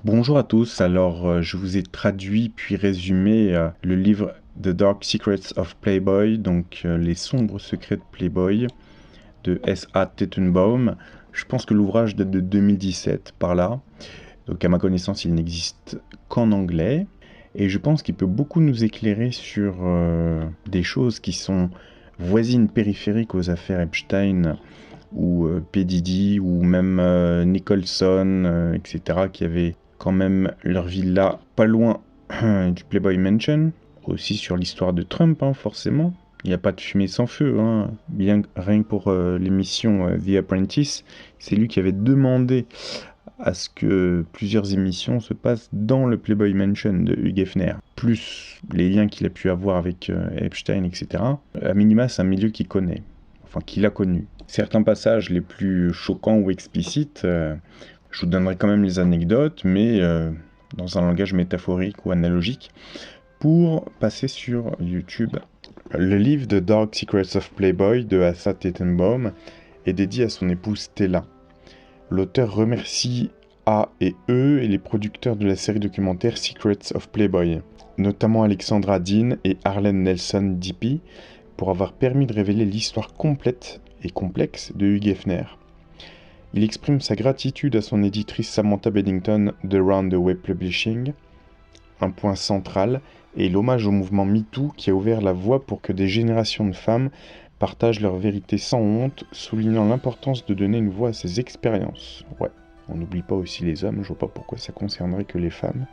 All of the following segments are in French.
Bonjour à tous, je vous ai traduit puis résumé le livre The Dark Secrets of Playboy, les sombres secrets de Playboy de S.A. Tettenbaum. Je pense que l'ouvrage date de 2017 par là, donc à ma connaissance il n'existe qu'en anglais et je pense qu'il peut beaucoup nous éclairer sur des choses qui sont voisines périphériques aux affaires Epstein ou P. Diddy ou même Nicholson, etc., qui avaient quand même leur villa pas loin du Playboy Mansion. Aussi sur l'histoire de Trump, hein, forcément. Il n'y a pas de fumée sans feu. Hein. Rien que pour l'émission The Apprentice, c'est lui qui avait demandé à ce que plusieurs émissions se passent dans le Playboy Mansion de Hugh Hefner, plus les liens qu'il a pu avoir avec Epstein, etc. À minima, c'est un milieu qu'il connaît, enfin qu'il a connu. Certains passages les plus choquants ou explicites, je vous donnerai quand même les anecdotes, mais dans un langage métaphorique ou analogique, pour passer sur YouTube. Le livre The Dark Secrets of Playboy de Asa Tettenbaum est dédié à son épouse Stella. L'auteur remercie A et E et les producteurs de la série documentaire Secrets of Playboy, notamment Alexandra Dean et Harlan Nelson Dippy, pour avoir permis de révéler l'histoire complète et complexe de Hugh Hefner. Il exprime sa gratitude à son éditrice Samantha Bennington de Round the Web Publishing. Un point central est l'hommage au mouvement MeToo qui a ouvert la voie pour que des générations de femmes partagent leur vérité sans honte, soulignant l'importance de donner une voix à ces expériences. Ouais, on n'oublie pas aussi les hommes, je vois pas pourquoi ça concernerait que les femmes.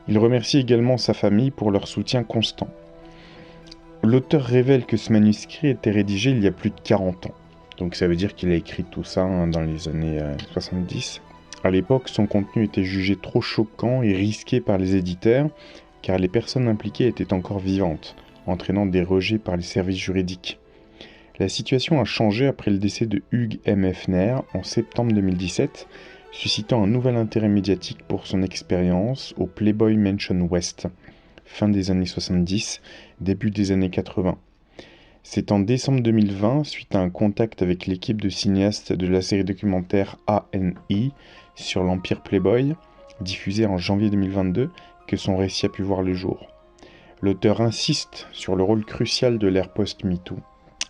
Il remercie également sa famille pour leur soutien constant. L'auteur révèle que ce manuscrit était rédigé il y a plus de 40 ans. Donc ça veut dire qu'il a écrit tout ça dans les années 70. À l'époque, son contenu était jugé trop choquant et risqué par les éditeurs, car les personnes impliquées étaient encore vivantes, entraînant des rejets par les services juridiques. La situation a changé après le décès de Hugh M. Hefner en septembre 2017, suscitant un nouvel intérêt médiatique pour son expérience au Playboy Mansion West, fin des années 70, début des années 80. C'est en décembre 2020, suite à un contact avec l'équipe de cinéastes de la série documentaire A&E sur l'Empire Playboy, diffusée en janvier 2022, que son récit a pu voir le jour. L'auteur insiste sur le rôle crucial de l'ère post-MeToo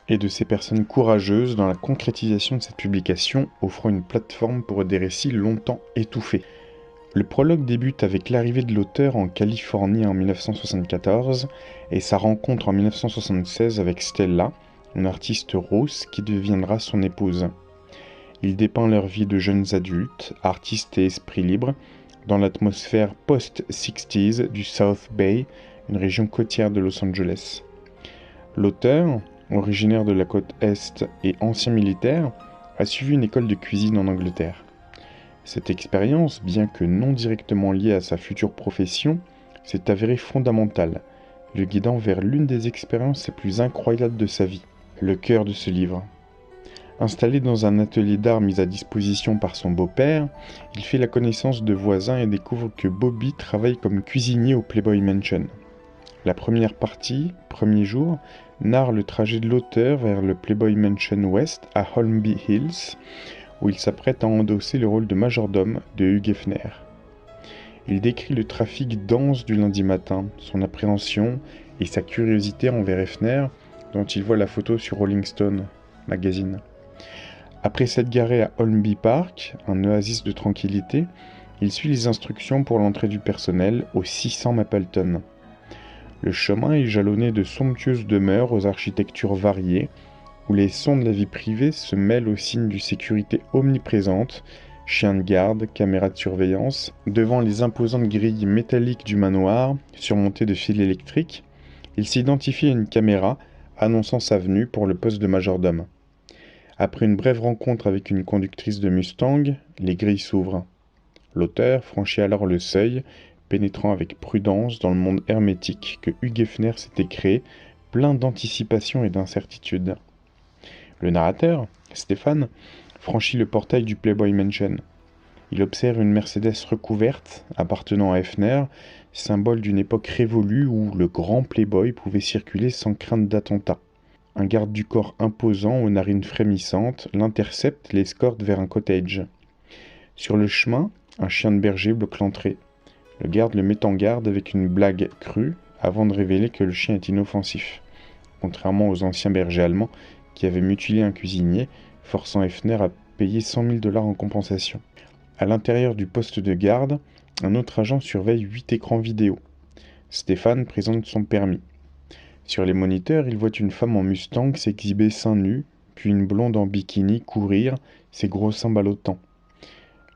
et de ces personnes courageuses dans la concrétisation de cette publication, offrant une plateforme pour des récits longtemps étouffés. Le prologue débute avec l'arrivée de l'auteur en Californie en 1974 et sa rencontre en 1976 avec Stella, une artiste rousse qui deviendra son épouse. Il dépeint leur vie de jeunes adultes, artistes et esprits libres, dans l'atmosphère post-60s du South Bay, une région côtière de Los Angeles. L'auteur, originaire de la côte Est et ancien militaire, a suivi une école de cuisine en Angleterre. Cette expérience, bien que non directement liée à sa future profession, s'est avérée fondamentale, le guidant vers l'une des expériences les plus incroyables de sa vie, le cœur de ce livre. Installé dans un atelier d'art mis à disposition par son beau-père, il fait la connaissance de voisins et découvre que Bobby travaille comme cuisinier au Playboy Mansion. La première partie, premier jour, narre le trajet de l'auteur vers le Playboy Mansion West à Holmby Hills, où il s'apprête à endosser le rôle de majordome de Hugh Hefner. Il décrit le trafic dense du lundi matin, son appréhension et sa curiosité envers Hefner, dont il voit la photo sur Rolling Stone magazine. Après s'être garé à Holmby Park, un oasis de tranquillité, il suit les instructions pour l'entrée du personnel au 600 Mapleton. Le chemin est jalonné de somptueuses demeures aux architectures variées, où les sons de la vie privée se mêlent aux signes d'une sécurité omniprésente, chiens de garde, caméras de surveillance. Devant les imposantes grilles métalliques du manoir, surmontées de fils électriques, il s'identifie à une caméra annonçant sa venue pour le poste de majordome. Après une brève rencontre avec une conductrice de Mustang, les grilles s'ouvrent. L'auteur franchit alors le seuil, pénétrant avec prudence dans le monde hermétique que Hugh Hefner s'était créé, plein d'anticipation et d'incertitude. Le narrateur, Stéphane, franchit le portail du Playboy Mansion. Il observe une Mercedes recouverte, appartenant à Hefner, symbole d'une époque révolue où le grand Playboy pouvait circuler sans crainte d'attentat. Un garde du corps imposant aux narines frémissantes l'intercepte et l'escorte vers un cottage. Sur le chemin, Un chien de berger bloque l'entrée. Le garde le met en garde avec une blague crue avant de révéler que le chien est inoffensif, contrairement aux anciens bergers allemands qui avaient mutilé un cuisinier, forçant Hefner à payer 100 000 $ en compensation. À l'intérieur du poste de garde, un autre agent surveille 8 écrans vidéo. Stéphane présente son permis. Sur les moniteurs, il voit une femme en Mustang s'exhiber seins nus, puis une blonde en bikini courir, ses gros seins ballottants.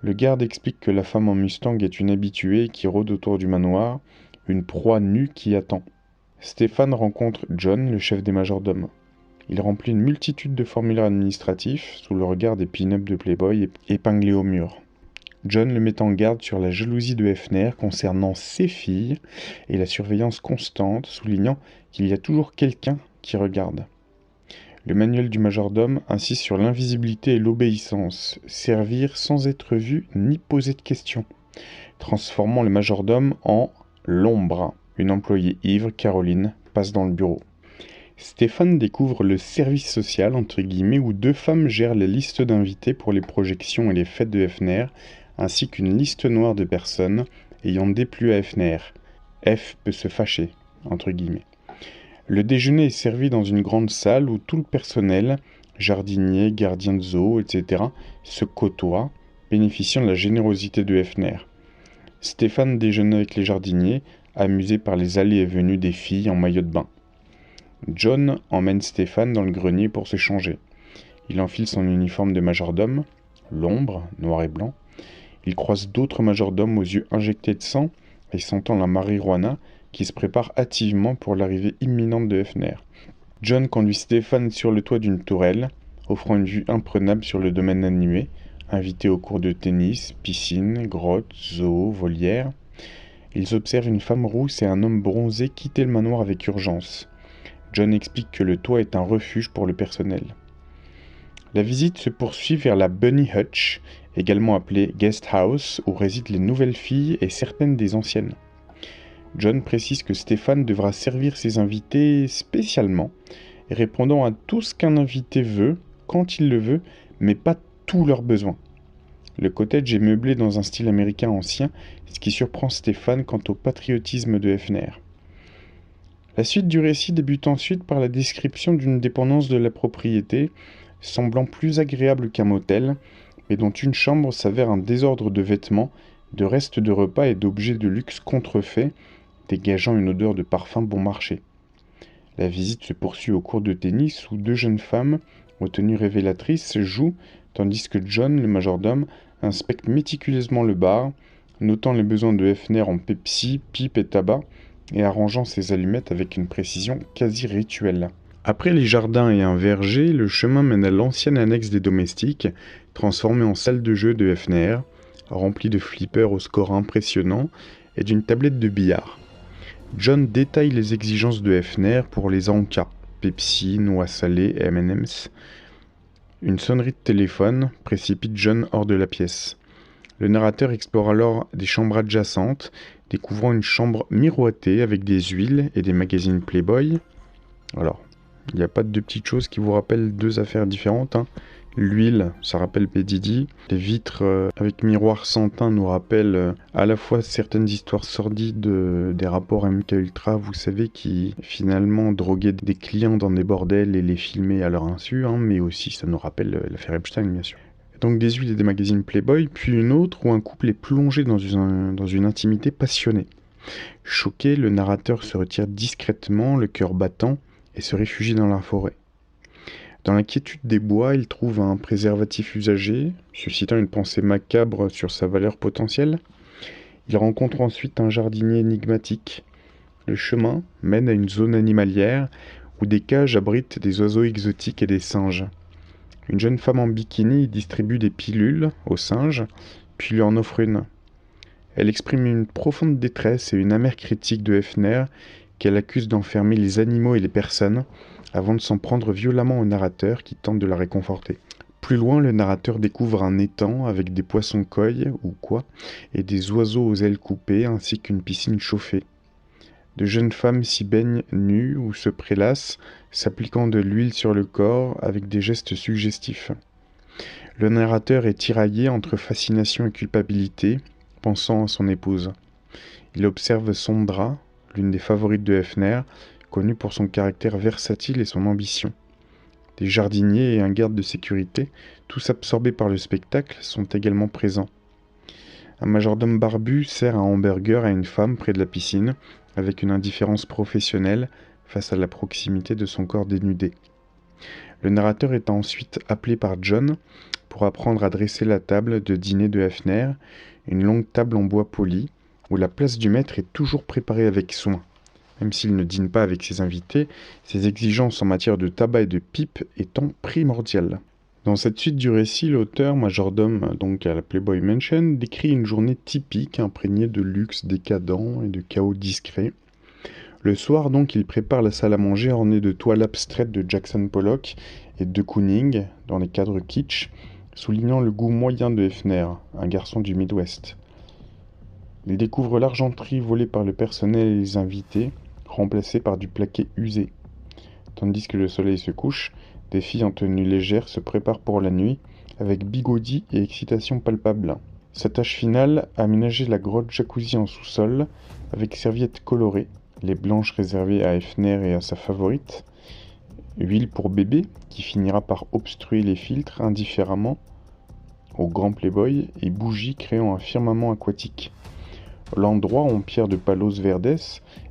Le garde explique que la femme en Mustang est une habituée qui rôde autour du manoir, une proie nue qui attend. Stéphane rencontre John, le chef des majordomes. Il remplit une multitude de formulaires administratifs sous le regard des pin-up de Playboy épinglés au mur. John le met en garde sur la jalousie de Hefner concernant ses filles et la surveillance constante, soulignant qu'il y a toujours quelqu'un qui regarde. Le manuel du majordome insiste sur l'invisibilité et l'obéissance, servir sans être vu ni poser de questions, transformant le majordome en l'ombre. Une employée ivre, Caroline, passe dans le bureau. Stéphane découvre le service social, entre guillemets, où 2 femmes gèrent les listes d'invités pour les projections et les fêtes de Hefner, ainsi qu'une liste noire de personnes ayant déplu à Hefner. F peut se fâcher, entre guillemets. Le déjeuner est servi dans une grande salle où tout le personnel, jardiniers, gardiens de zoo, etc., se côtoie, bénéficiant de la générosité de Hefner. Stéphane déjeune avec les jardiniers, amusé par les allées et venues des filles en maillot de bain. John emmène Stéphane dans le grenier pour se changer. Il enfile son uniforme de majordome, l'ombre, noir et blanc. Il croise d'autres majordomes aux yeux injectés de sang et sentant la marijuana qui se prépare hâtivement pour l'arrivée imminente de Hefner. John conduit Stéphane sur le toit d'une tourelle, offrant une vue imprenable sur le domaine animé, invité aux cours de tennis, piscine, grotte, zoo, volière. Ils observent une femme rousse et un homme bronzé quitter le manoir avec urgence. John explique que le toit est un refuge pour le personnel. La visite se poursuit vers la Bunny Hutch, également appelée Guest House, où résident les nouvelles filles et certaines des anciennes. John précise que Stéphane devra servir ses invités spécialement, répondant à tout ce qu'un invité veut, quand il le veut, mais pas tous leurs besoins. Le cottage est meublé dans un style américain ancien, ce qui surprend Stéphane quant au patriotisme de Hefner. La suite du récit débute ensuite par la description d'une dépendance de la propriété, semblant plus agréable qu'un motel, mais dont une chambre s'avère un désordre de vêtements, de restes de repas et d'objets de luxe contrefaits, dégageant une odeur de parfum bon marché. La visite se poursuit au cours de tennis où 2 jeunes femmes, aux tenues révélatrices, jouent, tandis que John, le majordome, inspecte méticuleusement le bar, notant les besoins de Hefner en Pepsi, pipe et tabac, et arrangeant ses allumettes avec une précision quasi rituelle. Après les jardins et un verger, le chemin mène à l'ancienne annexe des domestiques, transformée en salle de jeu de Hefner, remplie de flippers au score impressionnant et d'une tablette de billard. John détaille les exigences de Hefner pour les encas, Pepsi, noix salées et M&M's. Une sonnerie de téléphone précipite John hors de la pièce. Le narrateur explore alors des chambres adjacentes, découvrant une chambre miroitée avec des huiles et des magazines Playboy. Alors, il n'y a pas de 2 petites choses qui vous rappellent 2 affaires différentes, hein. L'huile, ça rappelle P. Diddy. Les vitres avec miroir sans teint nous rappellent à la fois certaines histoires sordides des rapports MKUltra, vous savez, qui finalement droguaient des clients dans des bordels et les filmaient à leur insu, hein, mais aussi ça nous rappelle l'affaire Epstein, bien sûr. Donc des huiles et des magazines Playboy, puis une autre où un couple est plongé dans une intimité passionnée. Choqué, le narrateur se retire discrètement, le cœur battant, et se réfugie dans la forêt. Dans la quiétude des bois, il trouve un préservatif usagé, suscitant une pensée macabre sur sa valeur potentielle. Il rencontre ensuite un jardinier énigmatique. Le chemin mène à une zone animalière où des cages abritent des oiseaux exotiques et des singes. Une jeune femme en bikini distribue des pilules aux singes, puis lui en offre une. Elle exprime une profonde détresse et une amère critique de Hefner, qu'elle accuse d'enfermer les animaux et les personnes, avant de s'en prendre violemment au narrateur qui tente de la réconforter. Plus loin, le narrateur découvre un étang avec des poissons koi ou quoi, et des oiseaux aux ailes coupées, ainsi qu'une piscine chauffée. De jeunes femmes s'y baignent nues ou se prélassent, s'appliquant de l'huile sur le corps avec des gestes suggestifs. Le narrateur est tiraillé entre fascination et culpabilité, pensant à son épouse. Il observe Sondra, l'une des favorites de Hefner, connue pour son caractère versatile et son ambition. Des jardiniers et un garde de sécurité, tous absorbés par le spectacle, sont également présents. Un majordome barbu sert un hamburger à une femme près de la piscine, avec une indifférence professionnelle face à la proximité de son corps dénudé. Le narrateur est ensuite appelé par John pour apprendre à dresser la table de dîner de Hefner, une longue table en bois poli, où la place du maître est toujours préparée avec soin. Même s'il ne dîne pas avec ses invités, ses exigences en matière de tabac et de pipe étant primordiales. Dans cette suite du récit, l'auteur, majordome donc à la Playboy Mansion, décrit une journée typique imprégnée de luxe décadent et de chaos discret. Le soir donc, il prépare la salle à manger ornée de toiles abstraites de Jackson Pollock et de Kooning, dans les cadres kitsch, soulignant le goût moyen de Hefner, un garçon du Midwest. Il découvre l'argenterie volée par le personnel et les invités, remplacée par du plaqué usé. Tandis que le soleil se couche, des filles en tenue légère se préparent pour la nuit, avec bigoudis et excitation palpable. Sa tâche finale, aménager la grotte jacuzzi en sous-sol, avec serviettes colorées, les blanches réservées à Hefner et à sa favorite, huile pour bébé, qui finira par obstruer les filtres indifféremment au grand Playboy, et bougies créant un firmament aquatique. L'endroit en pierre de Palos Verdes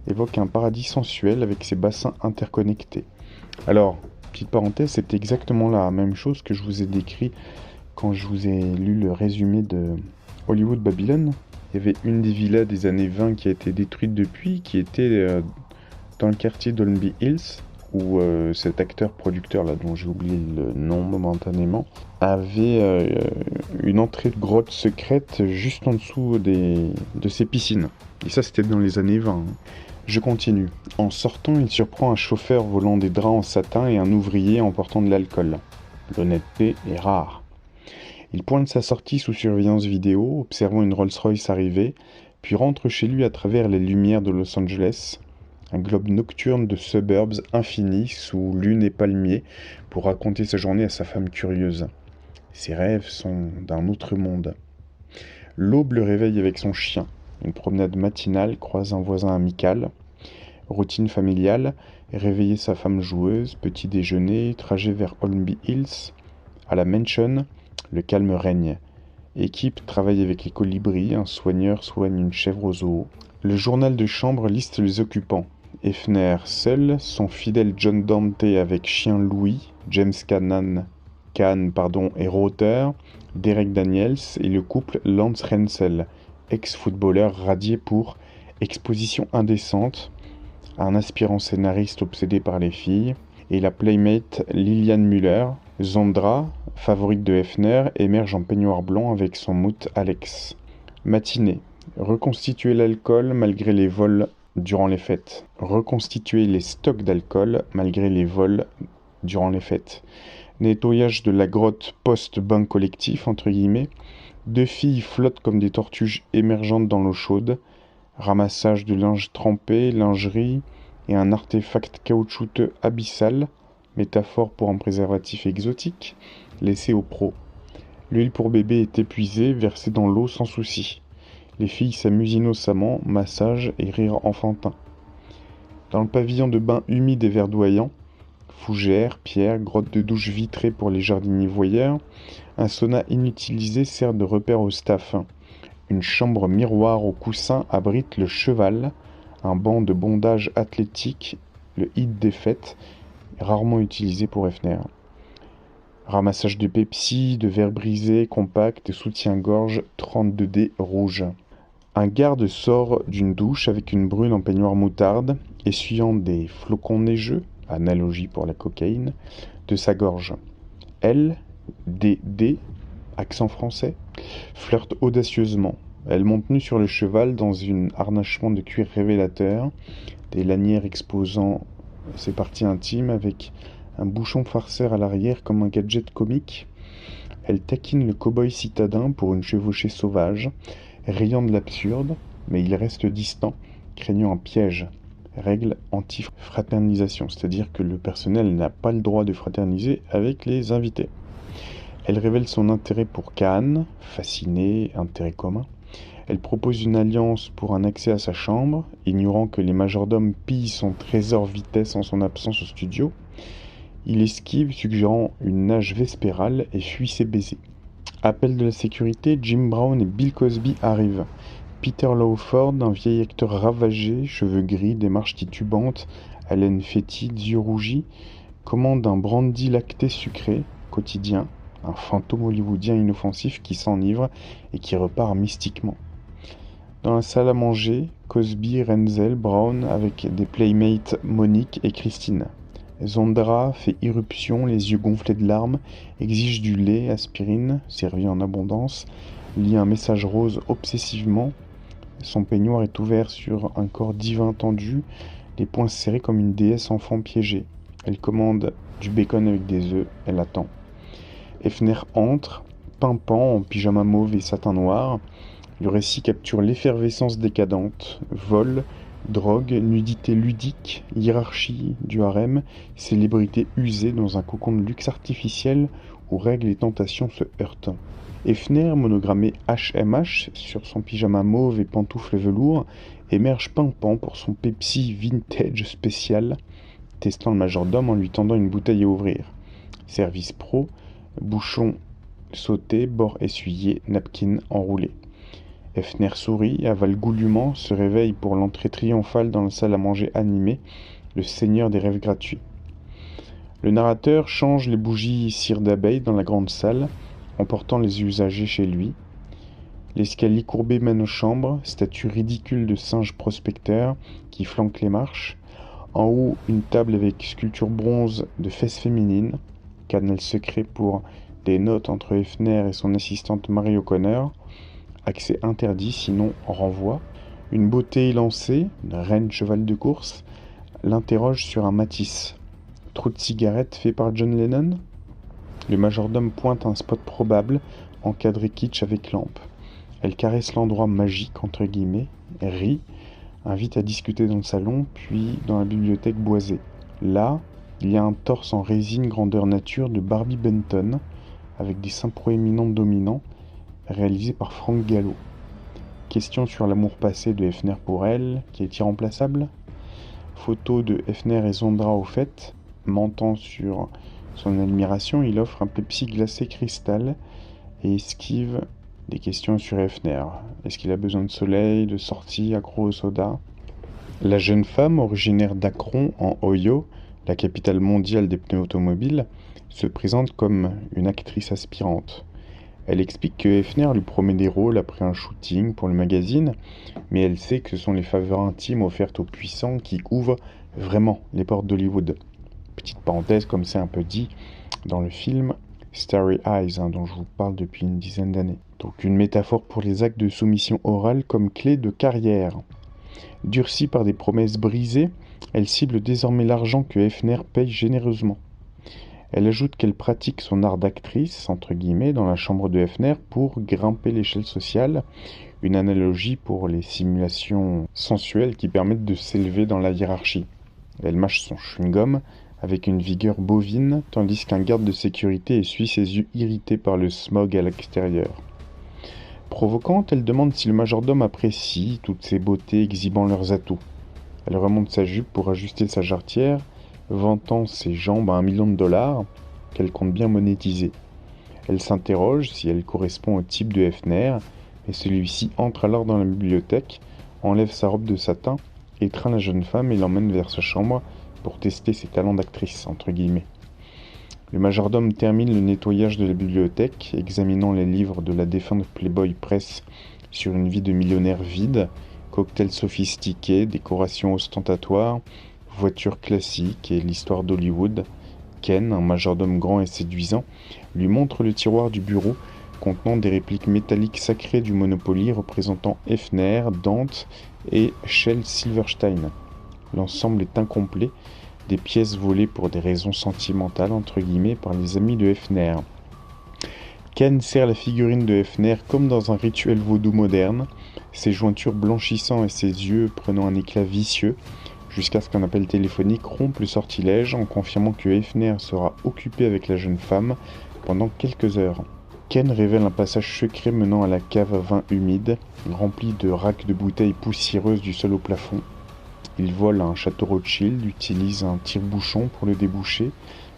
évoque un paradis sensuel avec ses bassins interconnectés. Alors, petite parenthèse, c'est exactement la même chose que je vous ai décrit quand je vous ai lu le résumé de Hollywood Babylon. Il y avait une des villas des années 20 qui a été détruite depuis, qui était dans le quartier d'Holmby Hills, où cet acteur-producteur, là, dont j'ai oublié le nom momentanément, avait une entrée de grotte secrète juste en dessous de ses piscines. Et ça, c'était dans les années 20. Je continue. En sortant, il surprend un chauffeur volant des draps en satin et un ouvrier emportant de l'alcool. L'honnêteté est rare. Il pointe sa sortie sous surveillance vidéo, observant une Rolls-Royce arriver, puis rentre chez lui à travers les lumières de Los Angeles, un globe nocturne de suburbs infini sous lune et palmiers, pour raconter sa journée à sa femme curieuse. Ses rêves sont d'un autre monde. L'aube le réveille avec son chien. Une promenade matinale croise un voisin amical. Routine familiale, réveiller sa femme joueuse, petit déjeuner, trajet vers Holmby Hills. À la mansion, le calme règne. Équipe travaille avec les colibris, un soigneur soigne une chèvre au zoo. Le journal de chambre liste les occupants. Hefner seul, son fidèle John Dante avec chien Louis, James Caan et Rother, Derek Daniels et le couple Lance Rensel, ex-footballeur radié pour exposition indécente, un aspirant scénariste obsédé par les filles, et la playmate Lillian Muller. Zondra, favorite de Hefner, émerge en peignoir blanc avec son mout Alex. Matinée. Reconstituer l'alcool malgré les vols durant les fêtes. Reconstituer les stocks d'alcool malgré les vols durant les fêtes. Nettoyage de la grotte post-bain collectif, entre guillemets. 2 filles flottent comme des tortues émergentes dans l'eau chaude. Ramassage de linge trempé, lingerie et un artefact caoutchouteux abyssal, métaphore pour un préservatif exotique, laissé aux pros. L'huile pour bébé est épuisée, versée dans l'eau sans souci. Les filles s'amusent innocemment, massage et rire enfantin. Dans le pavillon de bain humide et verdoyant, fougères, pierres, grotte de douche vitrée pour les jardiniers voyeurs, un sauna inutilisé sert de repère au staff. Une chambre miroir au coussin abrite le cheval, un banc de bondage athlétique, le hit des fêtes, rarement utilisé pour Hefner. Ramassage de Pepsi, de verres brisés, compact et soutien-gorge 32D rouge. Un garde sort d'une douche avec une brune en peignoir moutarde, essuyant des flocons neigeux, analogie pour la cocaïne, de sa gorge. Elle, D, accent français, flirte audacieusement. Elle monte nue sur le cheval dans un harnachement de cuir révélateur, des lanières exposant ses parties intimes avec un bouchon farceur à l'arrière comme un gadget comique. Elle taquine le cow-boy citadin pour une chevauchée sauvage, riant de l'absurde, mais il reste distant, craignant un piège. Règle anti-fraternisation, c'est-à-dire que le personnel n'a pas le droit de fraterniser avec les invités. Elle révèle son intérêt pour Khan, fasciné, intérêt commun. Elle propose une alliance pour un accès à sa chambre, ignorant que les majordomes pillent son trésor vitesse en son absence au studio. Il esquive, suggérant une nage vespérale, et fuit ses baisers. Appel de la sécurité, Jim Brown et Bill Cosby arrivent. Peter Lawford, un vieil acteur ravagé, cheveux gris, démarche titubante, haleine fétide, yeux rougis, commande un brandy lacté sucré, quotidien, un fantôme hollywoodien inoffensif qui s'enivre et qui repart mystiquement. Dans la salle à manger, Cosby, Renzel, Brown avec des playmates Monique et Christine. Zondra fait irruption, les yeux gonflés de larmes, exige du lait, aspirine, servi en abondance, lit un message rose obsessivement. Son peignoir est ouvert sur un corps divin tendu, les poings serrés comme une déesse enfant piégée. Elle commande du bacon avec des œufs, elle attend. Hefner entre, pimpant en pyjama mauve et satin noir. Le récit capture l'effervescence décadente, vol, drogue, nudité ludique, hiérarchie du harem, célébrité usée dans un cocon de luxe artificiel où règles et tentations se heurtent. Hefner, monogrammé HMH sur son pyjama mauve et pantoufles velours, émerge pimpant pour son Pepsi vintage spécial, testant le majordome en lui tendant une bouteille à ouvrir. Service pro, bouchon sauté, bord essuyé, napkin enroulé. Hefner sourit, avale goulûment, se réveille pour l'entrée triomphale dans la salle à manger animée, le seigneur des rêves gratuits. Le narrateur change les bougies cire d'abeille dans la grande salle, emportant les usagers chez lui. L'escalier courbé mène aux chambres, statue ridicule de singe prospecteur qui flanque les marches. En haut, une table avec sculpture bronze de fesses féminines, canal secret pour des notes entre Hefner et son assistante Marie O'Connor. Accès interdit, sinon renvoi. Une beauté élancée, une reine cheval de course, l'interroge sur un Matisse. Trou de cigarette fait par John Lennon. Le majordome pointe un spot probable, encadré kitsch avec lampe. Elle caresse l'endroit magique, entre guillemets, rit, invite à discuter dans le salon, puis dans la bibliothèque boisée. Là, il y a un torse en résine grandeur nature de Barbie Benton, avec des seins proéminents dominants, réalisé par Frank Gallo. Question sur l'amour passé de Hefner pour elle, qui est irremplaçable. Photo de Hefner et Zondra au fait, mentant sur son admiration, il offre un Pepsi glacé cristal et esquive des questions sur Hefner. Est-ce qu'il a besoin de soleil, de sortie, accro au soda? La jeune femme, originaire d'Akron, en Ohio, la capitale mondiale des pneus automobiles, se présente comme une actrice aspirante. Elle explique que Hefner lui promet des rôles après un shooting pour le magazine, mais elle sait que ce sont les faveurs intimes offertes aux puissants qui ouvrent vraiment les portes d'Hollywood. Petite parenthèse, comme c'est un peu dit dans le film Starry Eyes, dont je vous parle depuis une dizaine d'années. Donc une métaphore pour les actes de soumission orale comme clé de carrière. Durcie par des promesses brisées, elle cible désormais l'argent que Hefner paye généreusement. Elle ajoute qu'elle pratique son art d'actrice, entre guillemets, dans la chambre de Hefner pour grimper l'échelle sociale, une analogie pour les simulations sensuelles qui permettent de s'élever dans la hiérarchie. Elle mâche son chewing-gum avec une vigueur bovine, tandis qu'un garde de sécurité essuie ses yeux irrités par le smog à l'extérieur. Provocante, elle demande si le majordome apprécie toutes ces beautés exhibant leurs atouts. Elle remonte sa jupe pour ajuster sa jarretière, vantant ses jambes à $1 million, qu'elle compte bien monétiser. Elle s'interroge si elle correspond au type de Hefner, et celui-ci entre alors dans la bibliothèque, enlève sa robe de satin, étreint la jeune femme et l'emmène vers sa chambre pour tester ses talents d'actrice, entre guillemets. Le majordome termine le nettoyage de la bibliothèque, examinant les livres de la défunte Playboy Press sur une vie de millionnaire vide, cocktails sophistiqués, décorations ostentatoires, voitures classiques et l'histoire d'Hollywood. Ken, un majordome grand et séduisant, lui montre le tiroir du bureau contenant des répliques métalliques sacrées du Monopoly représentant Hefner, Dante et Shel Silverstein. L'ensemble est incomplet, des pièces volées pour des raisons sentimentales entre guillemets par les amis de Hefner. Ken serre la figurine de Hefner comme dans un rituel vaudou moderne, ses jointures blanchissant et ses yeux prenant un éclat vicieux, jusqu'à ce qu'un appel téléphonique rompe le sortilège en confirmant que Hefner sera occupé avec la jeune femme pendant quelques heures. Ken révèle un passage secret menant à la cave à vin humide, remplie de racks de bouteilles poussiéreuses du sol au plafond. Il vole un château Rothschild, utilise un tire-bouchon pour le déboucher,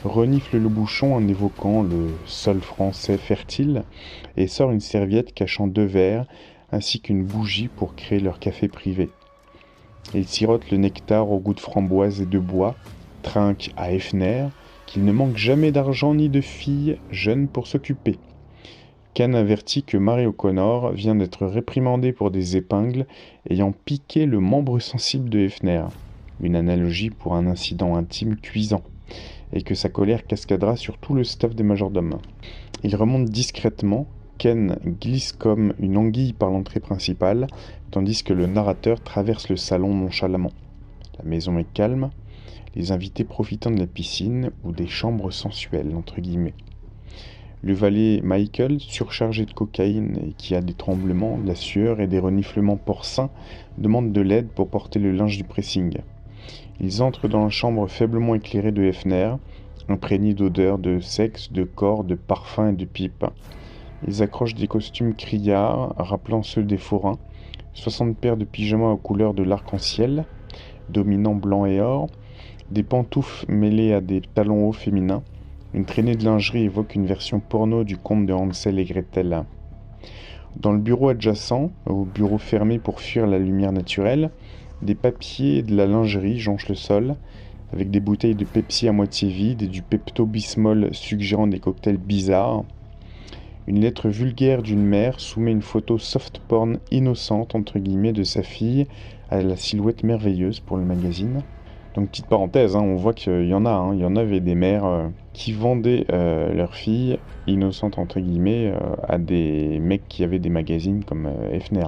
renifle le bouchon en évoquant le sol français fertile et sort une serviette cachant 2 verres ainsi qu'une bougie pour créer leur café privé. Il sirote le nectar au goût de framboise et de bois, trinque à Hefner qu'il ne manque jamais d'argent ni de filles jeunes pour s'occuper. Ken avertit que Mary O'Connor vient d'être réprimandée pour des épingles ayant piqué le membre sensible de Hefner, une analogie pour un incident intime cuisant, et que sa colère cascadera sur tout le staff des majordomes. Il remonte discrètement, Ken glisse comme une anguille par l'entrée principale, tandis que le narrateur traverse le salon nonchalamment. La maison est calme, les invités profitant de la piscine ou des chambres sensuelles, entre guillemets. Le valet Michael, surchargé de cocaïne et qui a des tremblements, de la sueur et des reniflements porcins, demande de l'aide pour porter le linge du pressing. Ils entrent dans la chambre faiblement éclairée de Hefner, imprégnée d'odeurs de sexe, de corps, de parfums et de pipes. Ils accrochent des costumes criards, rappelant ceux des forains, 60 paires de pyjamas aux couleurs de l'arc-en-ciel, dominant blanc et or, des pantoufles mêlées à des talons hauts féminins. Une traînée de lingerie évoque une version porno du conte de Hansel et Gretel. Dans le bureau adjacent, au bureau fermé pour fuir la lumière naturelle, des papiers et de la lingerie jonchent le sol, avec des bouteilles de Pepsi à moitié vides et du Pepto-Bismol suggérant des cocktails bizarres. Une lettre vulgaire d'une mère soumet une photo soft porn innocente entre guillemets de sa fille à la silhouette merveilleuse pour le magazine. Donc petite parenthèse, on voit qu'il y en a, il y en avait des mères qui vendaient leurs filles innocentes entre guillemets à des mecs qui avaient des magazines comme Hefner.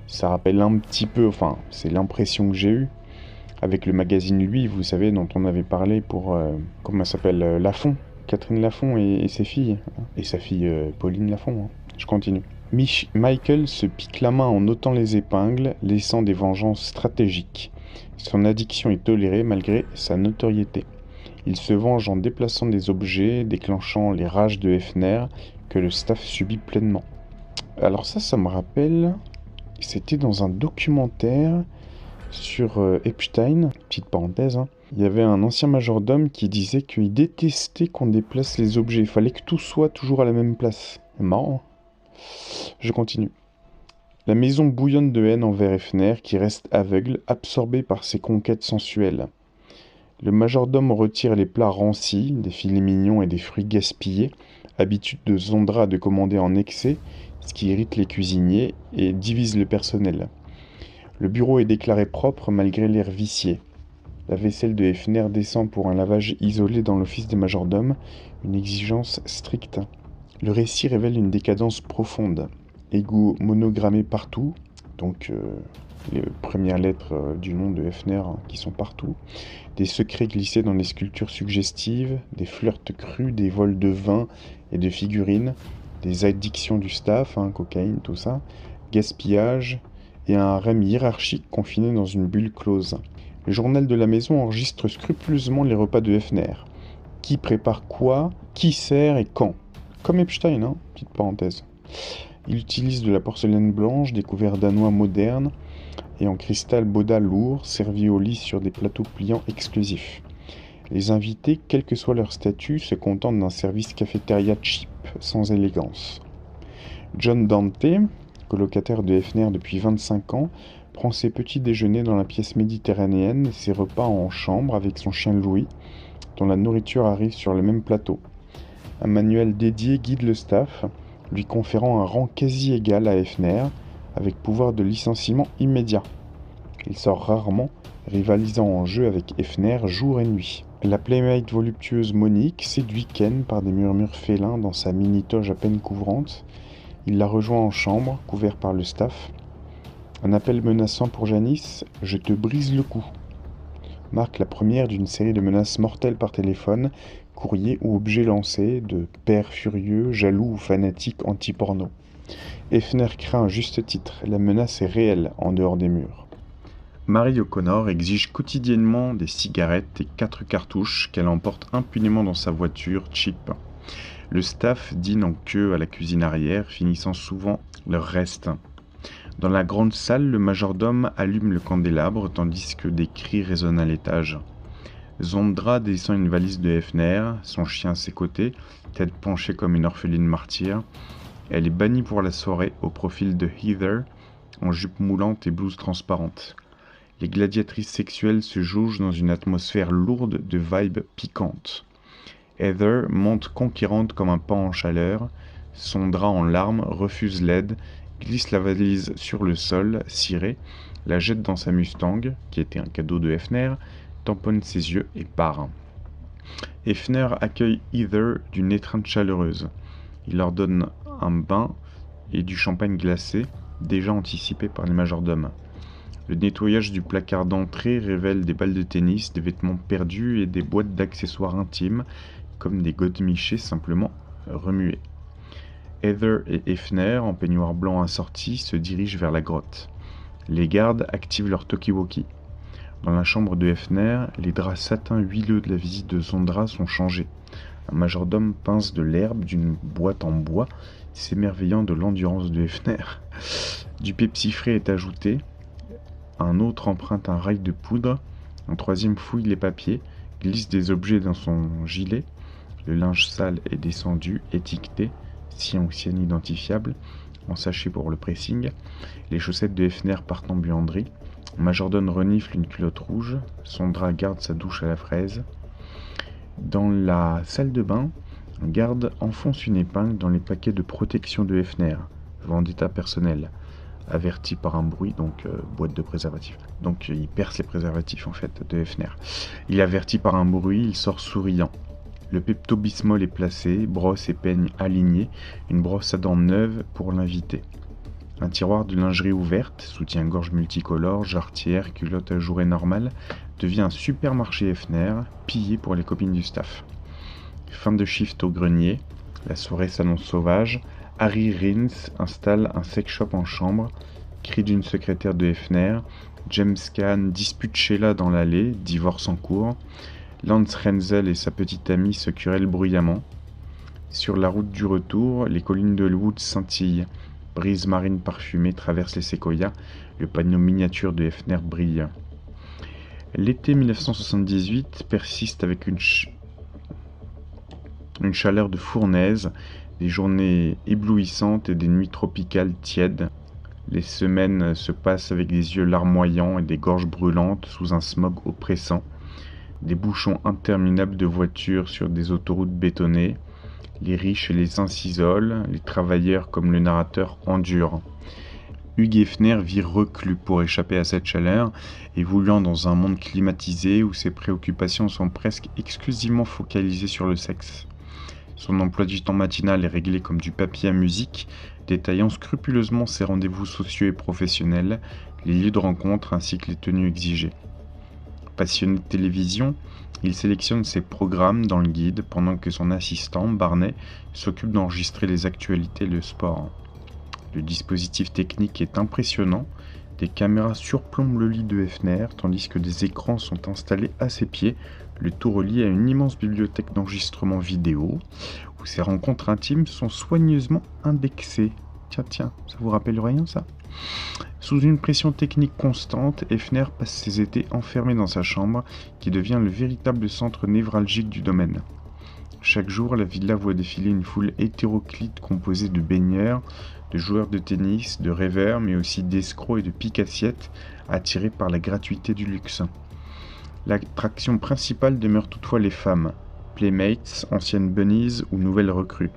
Ça rappelle un petit peu, enfin c'est l'impression que j'ai eue avec le magazine Lui, vous savez, dont on avait parlé pour, comment elle s'appelle, Lafont, Catherine Lafont et ses filles, et sa fille Pauline Lafont. Je continue. Michael se pique la main en ôtant les épingles, laissant des vengeances stratégiques. Son addiction est tolérée malgré sa notoriété. Il se venge en déplaçant des objets, déclenchant les rages de Hefner que le staff subit pleinement. Alors ça me rappelle, c'était dans un documentaire sur Epstein, petite parenthèse, il y avait un ancien majordome qui disait qu'il détestait qu'on déplace les objets, il fallait que tout soit toujours à la même place. C'est marrant. Je continue. La maison bouillonne de haine envers Hefner qui reste aveugle, absorbé par ses conquêtes sensuelles. Le majordome retire les plats rancis, des filets mignons et des fruits gaspillés, habitude de Zondra de commander en excès, ce qui irrite les cuisiniers et divise le personnel. Le bureau est déclaré propre malgré l'air vicié. La vaisselle de Hefner descend pour un lavage isolé dans l'office des majordomes, une exigence stricte. Le récit révèle une décadence profonde. Égouts monogrammés partout, donc les premières lettres du nom de Hefner qui sont partout, des secrets glissés dans les sculptures suggestives, des flirts crus, des vols de vin et de figurines, des addictions du staff, cocaïne, tout ça, gaspillage et un harem hiérarchique confiné dans une bulle close. Le journal de la maison enregistre scrupuleusement les repas de Hefner. Qui prépare quoi, qui sert et quand. Comme Epstein, petite parenthèse. Il utilise de la porcelaine blanche, des couverts danois modernes et en cristal Boda lourd, servi au lit sur des plateaux pliants exclusifs. Les invités, quel que soit leur statut, se contentent d'un service cafétéria cheap, sans élégance. John Dante, colocataire de Hefner depuis 25 ans, prend ses petits déjeuners dans la pièce méditerranéenne et ses repas en chambre avec son chien Louis, dont la nourriture arrive sur le même plateau. Un manuel dédié guide le staff, lui conférant un rang quasi égal à Hefner, avec pouvoir de licenciement immédiat. Il sort rarement, rivalisant en jeu avec Hefner jour et nuit. La playmate voluptueuse Monique séduit Ken par des murmures félins dans sa mini-toge à peine couvrante. Il la rejoint en chambre, couvert par le staff. Un appel menaçant pour Janice, « Je te brise le cou », marque la première d'une série de menaces mortelles par téléphone, courrier ou objet lancé, de pères furieux, jaloux ou fanatiques anti-porno. Hefner craint à juste titre, la menace est réelle en dehors des murs. Mary O'Connor exige quotidiennement des cigarettes et 4 cartouches qu'elle emporte impunément dans sa voiture cheap. Le staff dîne en queue à la cuisine arrière, finissant souvent leur reste. Dans la grande salle, le majordome allume le candélabre tandis que des cris résonnent à l'étage. Zondra descend une valise de Hefner, son chien à ses côtés, tête penchée comme une orpheline martyre. Elle est bannie pour la soirée au profil de Heather, en jupe moulante et blouse transparente. Les gladiatrices sexuelles se jaugent dans une atmosphère lourde de vibes piquantes. Heather monte conquérante comme un pan en chaleur, son drap en larmes refuse l'aide, glisse la valise sur le sol, ciré, la jette dans sa Mustang, qui était un cadeau de Hefner, tamponne ses yeux et part. Hefner accueille Heather d'une étreinte chaleureuse. Il leur donne un bain et du champagne glacé, déjà anticipé par les majordomes. Le nettoyage du placard d'entrée révèle des balles de tennis, des vêtements perdus et des boîtes d'accessoires intimes, comme des godemichés simplement remués. Heather et Hefner, en peignoir blanc assorti, se dirigent vers la grotte. Les gardes activent leur talkie-walkie. Dans la chambre de Hefner, les draps satin huileux de la visite de Zondra sont changés. Un majordome pince de l'herbe d'une boîte en bois, s'émerveillant de l'endurance de Hefner. Du pepsifré est ajouté. Un autre emprunte un rail de poudre. Un troisième fouille les papiers, glisse des objets dans son gilet. Le linge sale est descendu, étiqueté, sien ou sienne identifiable, en sachet pour le pressing. Les chaussettes de Hefner partent en buanderie. Majordome renifle une culotte rouge. Son drap garde sa douche à la fraise. Dans la salle de bain, un garde enfonce une épingle dans les paquets de protection de Hefner. Vendetta personnel. Averti par un bruit, donc boîte de préservatifs. Donc il perce les préservatifs en fait de Hefner. Il est averti par un bruit, il sort souriant. Le Pepto-Bismol est placé, brosse et peigne alignés, une brosse à dents neuve pour l'invité. Un tiroir de lingerie ouverte, soutien-gorge multicolore, jarretière, culotte ajourée normale, devient un supermarché Hefner, pillé pour les copines du staff. Fin de shift au grenier, la soirée s'annonce sauvage. Harry Rins installe un sex shop en chambre, cri d'une secrétaire de Hefner. James Caan dispute Sheila dans l'allée, divorce en cours. Lance Renzel et sa petite amie se querellent bruyamment. Sur la route du retour, les collines de Elwood scintillent. Brise marine parfumée traverse les séquoias. Le panneau miniature de Hefner brille. L'été 1978 persiste avec une chaleur de fournaise, des journées éblouissantes et des nuits tropicales tièdes. Les semaines se passent avec des yeux larmoyants et des gorges brûlantes sous un smog oppressant. Des bouchons interminables de voitures sur des autoroutes bétonnées. Les riches et les uns s'isolent, les travailleurs comme le narrateur endurent. Hugh Hefner vit reclus pour échapper à cette chaleur, évoluant dans un monde climatisé où ses préoccupations sont presque exclusivement focalisées sur le sexe. Son emploi du temps matinal est réglé comme du papier à musique, détaillant scrupuleusement ses rendez-vous sociaux et professionnels, les lieux de rencontre ainsi que les tenues exigées. Passionné de télévision, il sélectionne ses programmes dans le guide pendant que son assistant, Barney, s'occupe d'enregistrer les actualités et le sport. Le dispositif technique est impressionnant, des caméras surplombent le lit de Hefner tandis que des écrans sont installés à ses pieds, le tout relié à une immense bibliothèque d'enregistrement vidéo où ses rencontres intimes sont soigneusement indexées. Tiens, ça vous rappelle rien ça ? Sous une pression technique constante, Hefner passe ses étés enfermé dans sa chambre, qui devient le véritable centre névralgique du domaine. Chaque jour, la villa voit défiler une foule hétéroclite composée de baigneurs, de joueurs de tennis, de rêveurs, mais aussi d'escrocs et de pique-assiettes, attirés par la gratuité du luxe. L'attraction principale demeure toutefois les femmes, playmates, anciennes bunnies ou nouvelles recrues.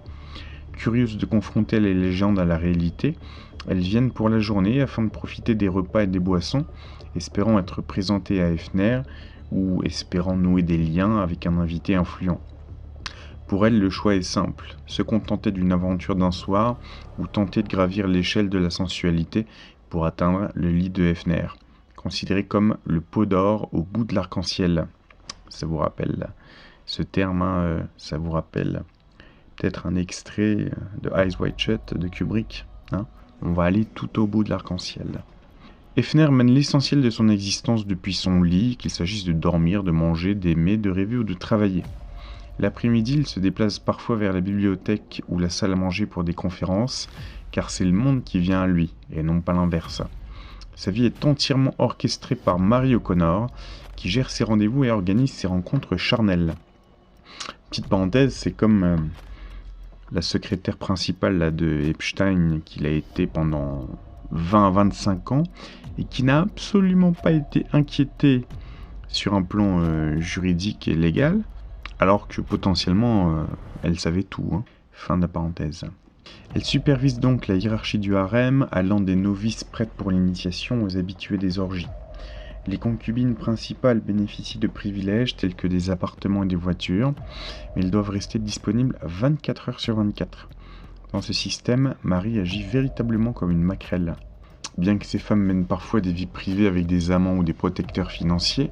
Curieuses de confronter les légendes à la réalité, elles viennent pour la journée afin de profiter des repas et des boissons, espérant être présentées à Hefner ou espérant nouer des liens avec un invité influent. Pour elles, le choix est simple, se contenter d'une aventure d'un soir ou tenter de gravir l'échelle de la sensualité pour atteindre le lit de Hefner, considéré comme le pot d'or au bout de l'arc-en-ciel. Ça vous rappelle ce terme, ça vous rappelle peut-être un extrait de Eyes Wide Shut de Kubrick, hein ? On va aller tout au bout de l'arc-en-ciel. Hefner mène l'essentiel de son existence depuis son lit, qu'il s'agisse de dormir, de manger, d'aimer, de rêver ou de travailler. L'après-midi, il se déplace parfois vers la bibliothèque ou la salle à manger pour des conférences, car c'est le monde qui vient à lui, et non pas l'inverse. Sa vie est entièrement orchestrée par Mary O'Connor, qui gère ses rendez-vous et organise ses rencontres charnelles. Petite parenthèse, c'est comme la secrétaire principale là, de Epstein, qu'il a été pendant 20 à 25 ans, et qui n'a absolument pas été inquiétée sur un plan juridique et légal, alors que potentiellement elle savait tout. Hein. Fin de la parenthèse. Elle supervise donc la hiérarchie du harem, allant des novices prêtes pour l'initiation aux habitués des orgies. Les concubines principales bénéficient de privilèges tels que des appartements et des voitures, mais elles doivent rester disponibles 24 heures sur 24. Dans ce système, Marie agit véritablement comme une maquerelle. Bien que ces femmes mènent parfois des vies privées avec des amants ou des protecteurs financiers,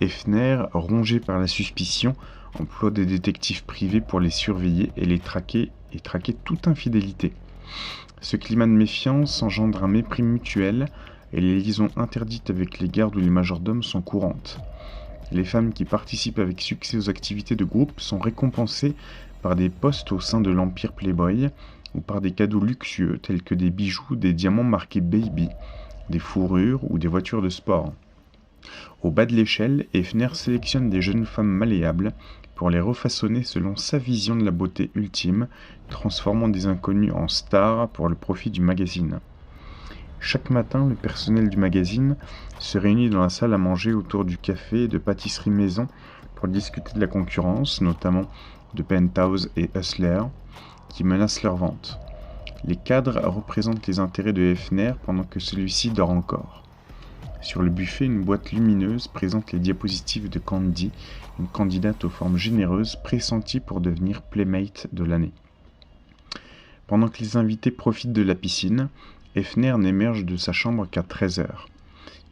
Hefner, rongé par la suspicion, emploie des détectives privés pour les surveiller et les traquer toute infidélité. Ce climat de méfiance engendre un mépris mutuel et les liaisons interdites avec les gardes ou les majordomes sont courantes. Les femmes qui participent avec succès aux activités de groupe sont récompensées par des postes au sein de l'empire Playboy ou par des cadeaux luxueux tels que des bijoux, des diamants marqués Baby, des fourrures ou des voitures de sport. Au bas de l'échelle, Hefner sélectionne des jeunes femmes malléables pour les refaçonner selon sa vision de la beauté ultime, transformant des inconnus en stars pour le profit du magazine. Chaque matin, le personnel du magazine se réunit dans la salle à manger autour du café et de pâtisserie maison pour discuter de la concurrence, notamment de Penthouse et Hustler, qui menacent leur vente. Les cadres représentent les intérêts de Hefner pendant que celui-ci dort encore. Sur le buffet, une boîte lumineuse présente les diapositives de Candy, une candidate aux formes généreuses pressentie pour devenir Playmate de l'année. Pendant que les invités profitent de la piscine, Hefner n'émerge de sa chambre qu'à 13h.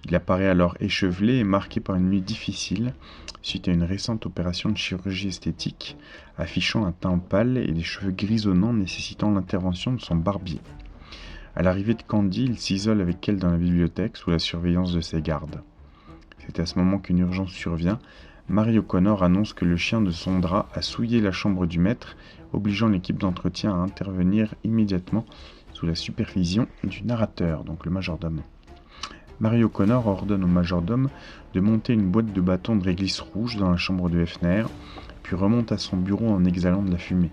Il apparaît alors échevelé et marqué par une nuit difficile, suite à une récente opération de chirurgie esthétique, affichant un teint pâle et des cheveux grisonnants nécessitant l'intervention de son barbier. À l'arrivée de Candy, il s'isole avec elle dans la bibliothèque sous la surveillance de ses gardes. C'est à ce moment qu'une urgence survient. Mary O'Connor annonce que le chien de Sondra a souillé la chambre du maître, obligeant l'équipe d'entretien à intervenir immédiatement sous la supervision du narrateur, donc le majordome. Mary O'Connor ordonne au majordome de monter une boîte de bâtons de réglisse rouge dans la chambre de Hefner, puis remonte à son bureau en exhalant de la fumée.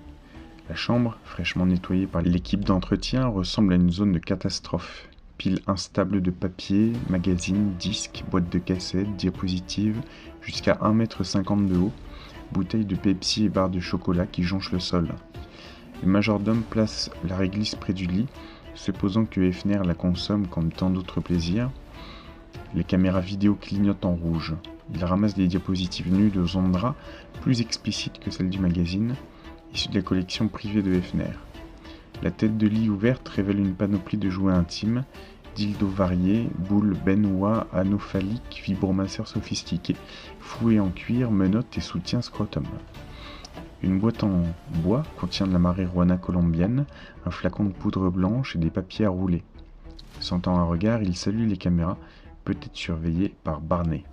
La chambre, fraîchement nettoyée par l'équipe d'entretien, ressemble à une zone de catastrophe. Piles instables de papier, magazines, disques, boîtes de cassettes, diapositives, jusqu'à 1,50 m de haut, bouteilles de Pepsi et barres de chocolat qui jonchent le sol. Le majordome place la réglisse près du lit, supposant que Hefner la consomme comme tant d'autres plaisirs. Les caméras vidéo clignotent en rouge. Il ramasse des diapositives nues de Sondra, plus explicites que celles du magazine, issues de la collection privée de Hefner. La tête de lit ouverte révèle une panoplie de jouets intimes, dildos variés, boules, baignoires, anneaux phalliques, vibromasseurs sophistiqués, fouets en cuir, menottes et soutiens scrotum. Une boîte en bois contient de la marijuana colombienne, un flacon de poudre blanche et des papiers à rouler. Sentant un regard, il salue les caméras, peut-être surveillé par Barney.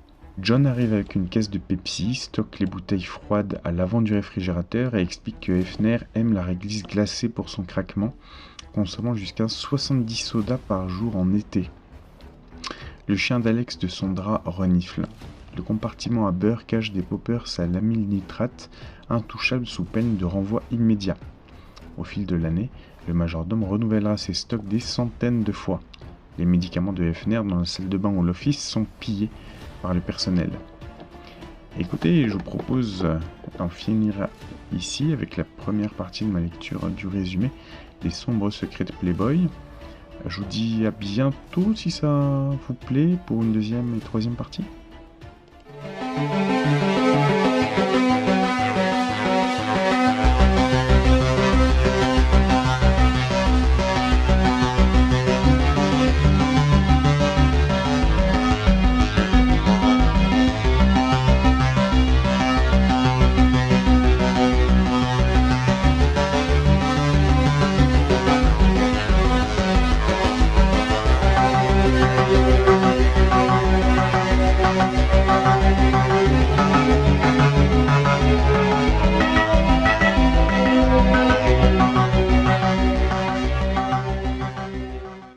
John arrive avec une caisse de Pepsi, stocke les bouteilles froides à l'avant du réfrigérateur et explique que Hefner aime la réglisse glacée pour son craquement, consommant jusqu'à 70 sodas par jour en été. Le chien d'Alex de Sondra renifle. Le compartiment à beurre cache des poppers à l'amylnitrate, intouchables sous peine de renvoi immédiat. Au fil de l'année, le majordome renouvellera ses stocks des centaines de fois. Les médicaments de Hefner dans la salle de bain ou l'office sont pillés par le personnel. Écoutez, je vous propose d'en finir ici avec la première partie de ma lecture du résumé des sombres secrets de Playboy. Je vous dis à bientôt si ça vous plaît pour une deuxième et troisième partie.